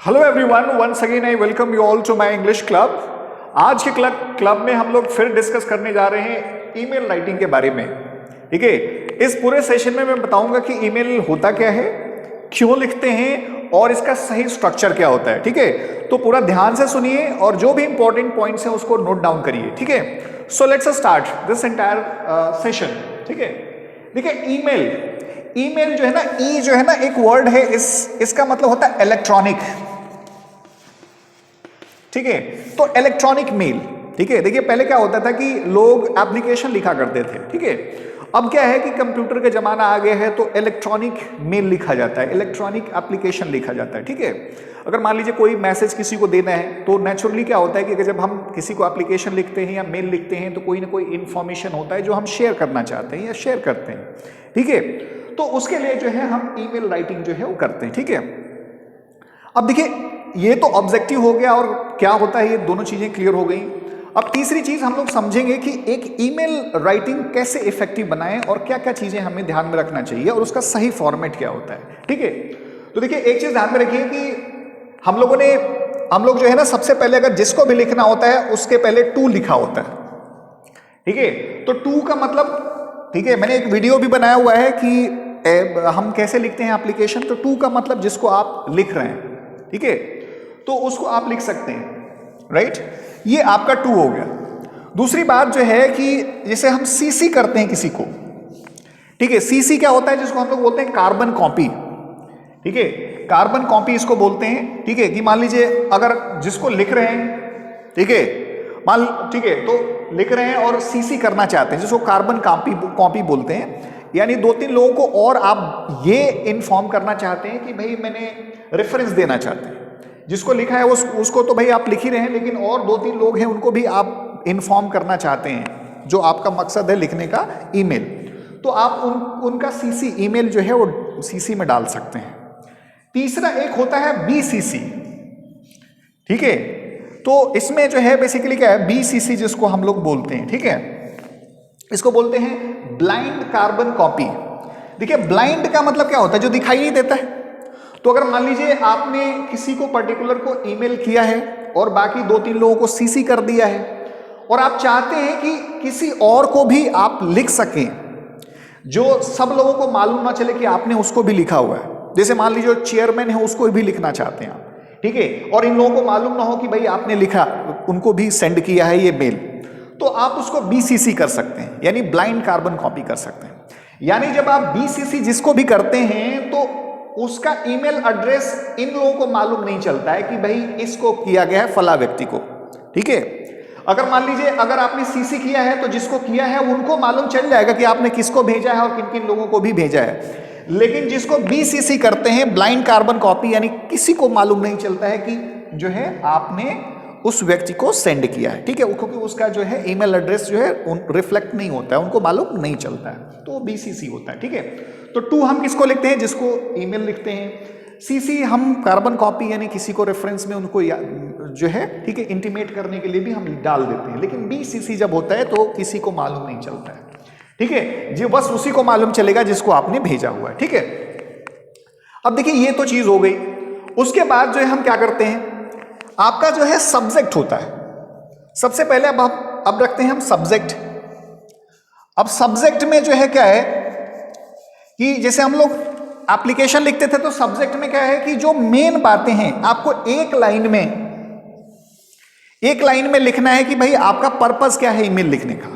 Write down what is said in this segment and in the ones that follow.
Hello everyone, once again I welcome you all to my English club. आज के club में हम लोग फिर डिस्कस करने जा रहे हैं ईमेल राइटिंग के बारे में। ठीक है, इस पूरे सेशन में मैं बताऊंगा कि ईमेल होता क्या है, क्यों लिखते हैं और इसका सही स्ट्रक्चर क्या होता है। ठीक है, तो पूरा ध्यान से सुनिए और जो भी इंपॉर्टेंट पॉइंट्स हैं उसको नोट डाउन करिए। ठीक है, so let's start this entire session. ठीक है, देखिए ईमेल जो है ना, ई जो है ना एक वर्ड है, इसका मतलब होता है इलेक्ट्रॉनिक। ठीक है, तो इलेक्ट्रॉनिक मेल। ठीक है, देखिए पहले क्या होता था कि लोग एप्लीकेशन लिखा करते थे। ठीक है, अब क्या है कि कंप्यूटर का जमाना आ गया है तो इलेक्ट्रॉनिक मेल लिखा जाता है, इलेक्ट्रॉनिक एप्लीकेशन लिखा जाता है। ठीक है, अगर मान लीजिए कोई मैसेज किसी को देना है तो नेचुरली क्या होता है कि जब हम किसी को एप्लीकेशन लिखते हैं या मेल लिखते हैं तो कोई ना कोई इंफॉर्मेशन होता है जो हम शेयर करना चाहते हैं या शेयर करते हैं। ठीक है, तो उसके लिए जो है हम ईमेल राइटिंग जो है वो करते हैं। ठीक है, अब देखिए ये तो ऑब्जेक्टिव हो गया और क्या होता है, ये दोनों चीजें क्लियर हो गई। अब तीसरी चीज हम लोग समझेंगे कि एक ईमेल राइटिंग कैसे इफेक्टिव बनाएं और क्या क्या चीजें हमें ध्यान में रखना चाहिए और उसका सही फॉर्मेट क्या होता है। ठीक है, तो देखिए एक चीज ध्यान में रखिए कि हम लोग जो है ना, सबसे पहले अगर जिसको भी लिखना होता है उसके पहले टू लिखा होता है। ठीक है, तो टू का मतलब, ठीक है, मैंने एक वीडियो भी बनाया हुआ है कि हम कैसे लिखते हैं एप्लीकेशन। तो टू का मतलब जिसको आप लिख रहे हैं, ठीक है, तो उसको आप लिख सकते हैं। राइट, ये आपका टू हो गया। दूसरी बात जो है कि जैसे हम सीसी करते हैं किसी को, ठीक है, सीसी क्या होता है, जिसको हम लोग बोलते हैं कार्बन कॉपी। ठीक है, कार्बन कॉपी इसको बोलते हैं। ठीक है, कि मान लीजिए अगर जिसको लिख रहे हैं, ठीक है, ठीक है, तो लिख रहे हैं और सीसी करना चाहते हैं, जिसको कार्बन कॉपी बोलते हैं। यानी दो तीन लोगों को और आप ये इन्फॉर्म करना चाहते हैं कि भाई मैंने रेफरेंस देना चाहते हैं। जिसको लिखा है उसको तो भाई आप लिख ही रहे हैं, लेकिन और दो तीन लोग हैं उनको भी आप इन्फॉर्म करना चाहते हैं, जो आपका मकसद है लिखने का ईमेल। तो आप उनका सीसी ईमेल जो है वो सीसी में डाल सकते हैं। तीसरा एक होता है बीसीसी। ठीक है, तो इसमें जो है बेसिकली क्या है, बीसीसी जिसको हम लोग बोलते हैं। ठीक है, इसको बोलते हैं ब्लाइंड कार्बन कॉपी। देखिए ब्लाइंड का मतलब क्या होता है, जो दिखाई नहीं देता है। तो अगर मान लीजिए आपने किसी को पर्टिकुलर को ईमेल किया है और बाकी दो तीन लोगों को सीसी कर दिया है और आप चाहते हैं कि किसी और को भी आप लिख सकें, जो सब लोगों को मालूम ना चले कि आपने उसको भी लिखा हुआ है। जैसे मान लीजिए चेयरमैन है, उसको भी लिखना चाहते हैं आप। ठीक है, और इन लोगों को मालूम ना हो कि भाई आपने लिखा, उनको भी सेंड किया है ये मेल, तो आप उसको बीसीसी कर सकते हैं, यानी ब्लाइंड कार्बन कॉपी कर सकते हैं। यानी जब आप बीसीसी जिसको भी करते हैं तो उसका ईमेल एड्रेस इन लोगों को मालूम नहीं चलता है कि भाई इसको किया गया है फला व्यक्ति को। ठीक है, अगर मान लीजिए अगर आपने सीसी किया है तो जिसको किया है उनको मालूम चल जाएगा कि आपने किसको भेजा है और किन किन लोगों को भी भेजा है। लेकिन जिसको बीसीसी करते हैं, ब्लाइंड कार्बन कॉपी, यानी किसी को मालूम नहीं चलता है कि जो है आपने उस व्यक्ति को सेंड किया है। ठीक है, क्योंकि उसका जो है ईमेल एड्रेस जो है रिफ्लेक्ट नहीं होता है, उनको मालूम नहीं चलता है, तो बीसीसी होता है। ठीक है, तो टू हम किसको लिखते हैं, जिसको ईमेल लिखते हैं। सीसी हम कार्बन कॉपी, यानी किसी को रेफरेंस में उनको जो है, ठीक है, इंटीमेट करने के लिए भी हम डाल देते हैं। लेकिन बीसीसी जब होता है तो किसी को मालूम नहीं चलता है। ठीक है, जो बस उसी को मालूम चलेगा जिसको आपने भेजा हुआ है। ठीक है, अब देखिए ये तो चीज हो गई। उसके बाद जो है हम क्या करते हैं, आपका जो है सब्जेक्ट होता है। सबसे पहले अब रखते हैं हम सब्जेक्ट। अब सब्जेक्ट में जो है क्या है कि जैसे हम लोग एप्लीकेशन लिखते थे तो सब्जेक्ट में क्या है कि जो मेन बातें हैं आपको एक लाइन में लिखना है कि भाई आपका पर्पस क्या है ईमेल लिखने का,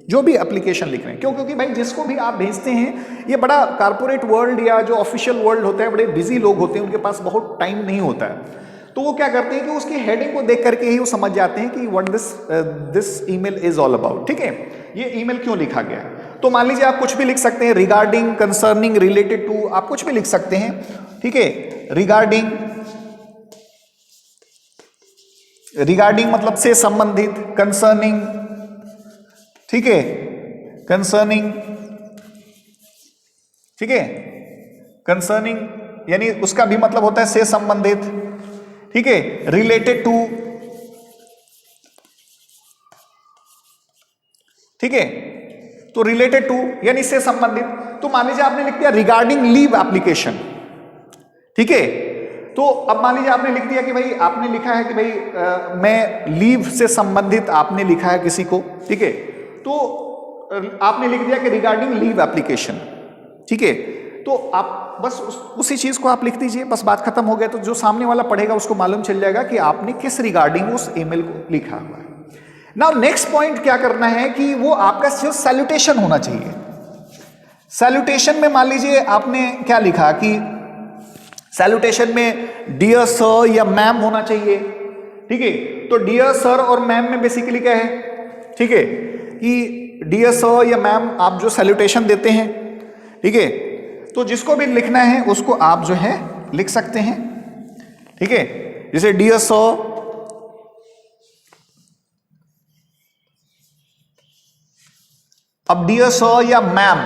जो भी एप्लीकेशन लिख रहे हैं। क्यों? क्योंकि भाई जिसको भी आप भेजते हैं, ये बड़ा कारपोरेट वर्ल्ड या जो ऑफिशियल वर्ल्ड होता है, बड़े बिजी लोग होते हैं, उनके पास बहुत टाइम नहीं होता है। तो वो क्या करते हैं कि उसकी हेडिंग को देख करके ही वो समझ जाते हैं कि what this email is all about. ठीक है, ये ईमेल क्यों लिखा गया है। तो मान लीजिए आप कुछ भी लिख सकते हैं, रिगार्डिंग, कंसर्निंग, रिलेटेड टू, आप कुछ भी लिख सकते हैं। ठीक है, रिगार्डिंग मतलब से संबंधित, कंसर्निंग, ठीक है, कंसर्निंग, ठीक है, कंसर्निंग यानी उसका भी मतलब होता है से संबंधित। ठीक है, रिलेटेड टू, ठीक है, तो रिलेटेड टू यानी से संबंधित। तो मान लीजिए आपने लिख दिया रिगार्डिंग लीव एप्लीकेशन। ठीक है, तो अब मान लीजिए आपने लिख दिया कि भाई, आपने लिखा है कि भाई मैं लीव से संबंधित आपने लिखा है किसी को, ठीक है, तो आपने लिख दिया कि रिगार्डिंग लीव एप्लीकेशन, ठीक है, तो आप बस उसी चीज को आप लिख दीजिए, बस बात खत्म हो गया। तो जो सामने वाला पढ़ेगा उसको मालूम चल जाएगा कि आपने किस रिगार्डिंग उस ईमेल को लिखा हुआ है। नाउ नेक्स्ट पॉइंट क्या करना है कि वो आपका जो सैल्यूटेशन होना चाहिए। सैल्यूटेशन में मान लीजिए आपने क्या लिखा कि सैल्यूटेशन में डियर सर या मैम होना चाहिए, ठीक है। तो डियर सर और मैम में बेसिकली क्या है, ठीक है, कि डियर सर या मैम आप जो सैल्यूटेशन देते हैं, ठीक है, तो जिसको भी लिखना है उसको आप जो है लिख सकते हैं, ठीक है। जैसे डियर सर, अब डियर सर या मैम,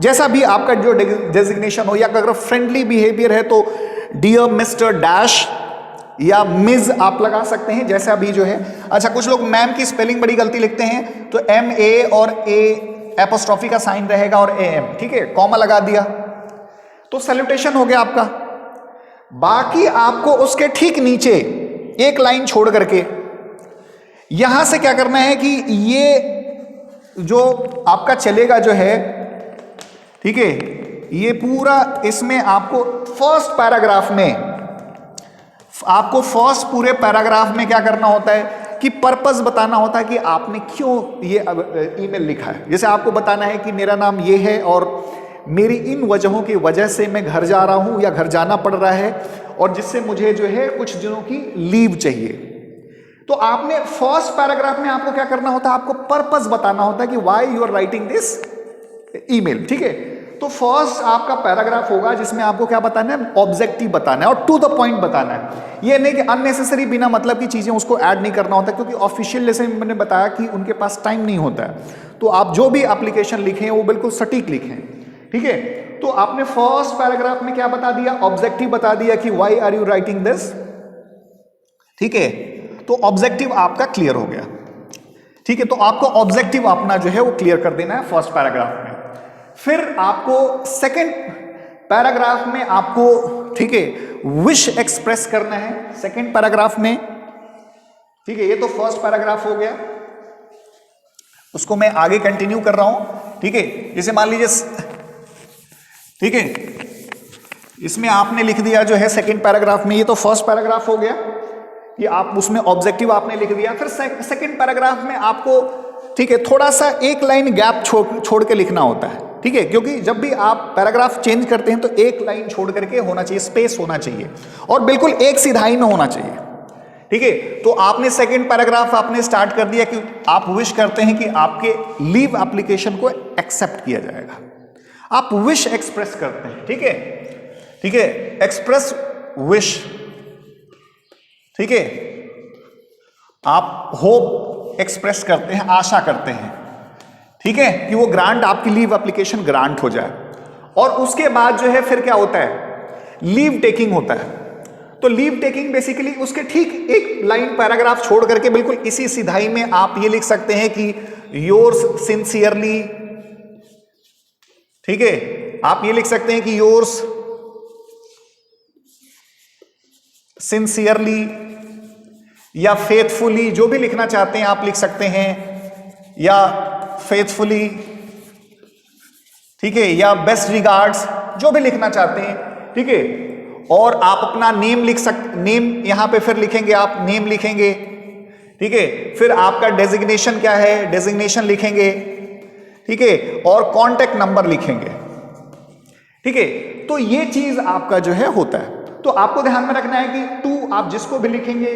जैसा भी आपका जो डेजिग्नेशन हो, या अगर फ्रेंडली बिहेवियर है तो डियर मिस्टर डैश या मिस आप लगा सकते हैं, जैसा भी जो है। अच्छा, कुछ लोग मैम की स्पेलिंग बड़ी गलती लिखते हैं, तो MA और A एपोस्ट्रोफी का साइन रहेगा और AM, ठीक है, कॉमा लगा दिया तो सैल्यूटेशन हो गया आपका। बाकी आपको उसके ठीक नीचे एक लाइन छोड़ करके यहां से क्या करना है कि ये जो आपका चलेगा जो है, ठीक है, ये पूरा इसमें आपको फर्स्ट पैराग्राफ में, आपको फर्स्ट पूरे पैराग्राफ में क्या करना होता है कि पर्पस बताना होता है कि आपने क्यों ये ईमेल लिखा है। जैसे आपको बताना है कि मेरा नाम ये है और मेरी इन वजहों की वजह से मैं घर जा रहा हूं या घर जाना पड़ रहा है, और जिससे मुझे जो है कुछ दिनों की लीव चाहिए। तो आपने फर्स्ट पैराग्राफ में आपको क्या करना होता है, आपको पर्पस बताना होता है कि why you are writing this email, ठीक है। तो फर्स्ट आपका पैराग्राफ होगा जिसमें आपको क्या बताना है, ऑब्जेक्टिव बताना है और टू द पॉइंट बताना है। ये नहीं कि अननेसेसरी बिना मतलब की चीजें उसको ऐड नहीं करना होता, क्योंकि ऑफिशियल जैसे मैंने बताया कि उनके पास टाइम नहीं होता है। तो आप जो भी एप्लीकेशन लिखें वो बिल्कुल सटीक लिखें, ठीक है। तो आपने फर्स्ट पैराग्राफ में क्या बता दिया, ऑब्जेक्टिव बता दिया कि why are you writing this, ठीक है। तो ऑब्जेक्टिव आपका क्लियर हो गया, ठीक है। तो आपको ऑब्जेक्टिव अपना जो है वो क्लियर कर देना है फर्स्ट पैराग्राफ में। फिर आपको सेकंड पैराग्राफ में आपको, ठीक है, विश एक्सप्रेस करना है सेकंड पैराग्राफ में, ठीक है। ये तो फर्स्ट पैराग्राफ हो गया, उसको मैं आगे कंटिन्यू कर रहा हूं, ठीक है। जैसे मान लीजिए, ठीक है, इसमें आपने लिख दिया जो है सेकंड पैराग्राफ में, ये तो फर्स्ट पैराग्राफ हो गया कि आप उसमें ऑब्जेक्टिव आपने लिख दिया। फिर सेकंड पैराग्राफ में आपको, ठीक है, थोड़ा सा एक लाइन गैप छोड़ के लिखना होता है, ठीक है, क्योंकि जब भी आप पैराग्राफ चेंज करते हैं तो एक लाइन छोड़ करके होना चाहिए, स्पेस होना चाहिए और बिल्कुल एक सिधाई में होना चाहिए, ठीक है। तो आपने सेकंड पैराग्राफ आपने स्टार्ट कर दिया कि आप विश करते हैं कि आपके लीव एप्लीकेशन को एक्सेप्ट किया जाएगा, आप विश एक्सप्रेस करते हैं, ठीक है, ठीक है, एक्सप्रेस विश, ठीक है। आप होप एक्सप्रेस करते हैं, आशा करते हैं, ठीक है, कि वो ग्रांट, आपकी लीव एप्लीकेशन ग्रांट हो जाए। और उसके बाद जो है फिर क्या होता है, लीव टेकिंग होता है। तो लीव टेकिंग बेसिकली उसके ठीक एक लाइन पैराग्राफ छोड़ करके बिल्कुल इसी सिधाई में आप ये लिख सकते हैं कि योर्स सिंसियरली, ठीक है, आप ये लिख सकते हैं कि योर्स सिंसियरली या फेथफुली, जो भी लिखना चाहते हैं आप लिख सकते हैं, या फेथफुली, ठीक है, या बेस्ट रिगार्ड्स, जो भी लिखना चाहते हैं, ठीक है। और आप अपना नेम लिख सकते, नेम यहां पे फिर लिखेंगे, आप नेम लिखेंगे, ठीक है। फिर आपका डेजिग्नेशन क्या है, डेजिग्नेशन लिखेंगे, ठीक है, और कॉन्टेक्ट नंबर लिखेंगे, ठीक है। तो ये चीज आपका जो है होता है। तो आपको ध्यान में रखना है कि टू आप जिसको भी लिखेंगे,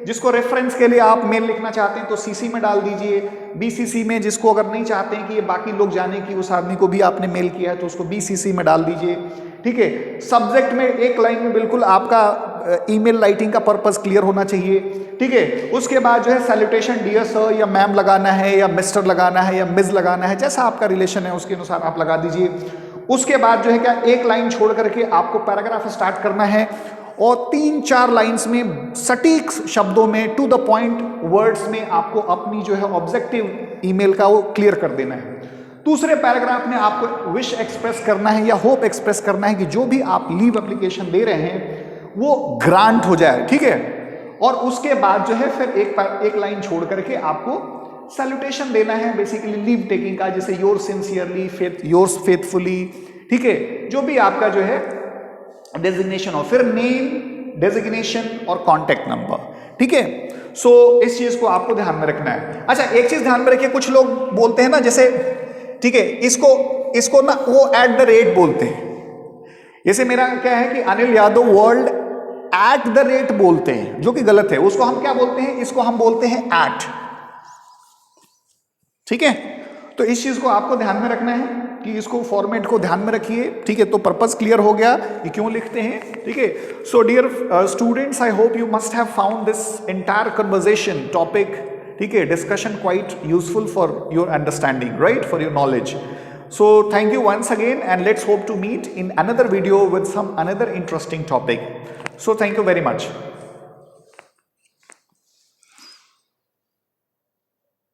जिसको रेफरेंस के लिए आप मेल लिखना चाहते हैं तो सीसी में डाल दीजिए, बीसीसी में, जिसको अगर नहीं चाहते हैं कि ये बाकी लोग जाने कि उस आदमी को भी आपने मेल किया है तो उसको बीसीसी में डाल दीजिए, ठीक है। सब्जेक्ट में एक लाइन में बिल्कुल आपका ईमेल राइटिंग का पर्पस क्लियर होना चाहिए, ठीक है। उसके बाद जो है सैल्यूटेशन डियर सर या मैम लगाना है, या मिस्टर लगाना है, या मिस लगाना है, जैसा आपका रिलेशन है उसके अनुसार आप लगा दीजिए। उसके बाद जो है क्या, एक लाइन छोड़ करके आपको पैराग्राफ स्टार्ट करना है और 3-4 लाइंस में सटीक शब्दों में टू द पॉइंट वर्ड्स में आपको अपनी जो है ऑब्जेक्टिव ईमेल का वो क्लियर कर देना है। दूसरे पैराग्राफ में आपको विश एक्सप्रेस करना है या होप एक्सप्रेस करना है कि जो भी आप लीव एप्लीकेशन दे रहे हैं वो ग्रांट हो जाए, ठीक है। और उसके बाद जो है फिर एक लाइन छोड़ करके आपको सैल्यूटेशन देना है, बेसिकली लीव टेकिंग का, जैसे योर सिंसियरली, योर्स फेथफुली, ठीक है, जो भी आपका जो है डेजिग्नेशन हो, फिर नेम, डेजिग्नेशन और कॉन्टेक्ट नंबर, ठीक है। सो इस चीज को आपको ध्यान में रखना है। अच्छा, एक चीज ध्यान में रखिए, कुछ लोग बोलते हैं ना, जैसे ठीक है, इसको ना वो एट द रेट बोलते हैं। जैसे मेरा क्या है कि Anil Yadav world at the rate बोलते हैं, जो कि गलत है। उसको हम क्या बोलते हैं, इसको हम बोलते हैं एट, ठीक है। तो इस चीज को आपको ध्यान में रखना है कि इसको फॉर्मेट को ध्यान में रखिए, ठीक है। तो पर्पस क्लियर हो गया कि क्यों लिखते हैं, ठीक है। So dear students, I hope you must have found this entire conversation topic, ठीक है, discussion quite useful for your understanding, right, for your knowledge. So thank you once again, and let's hope to meet in another video with some another interesting topic. So thank you very much.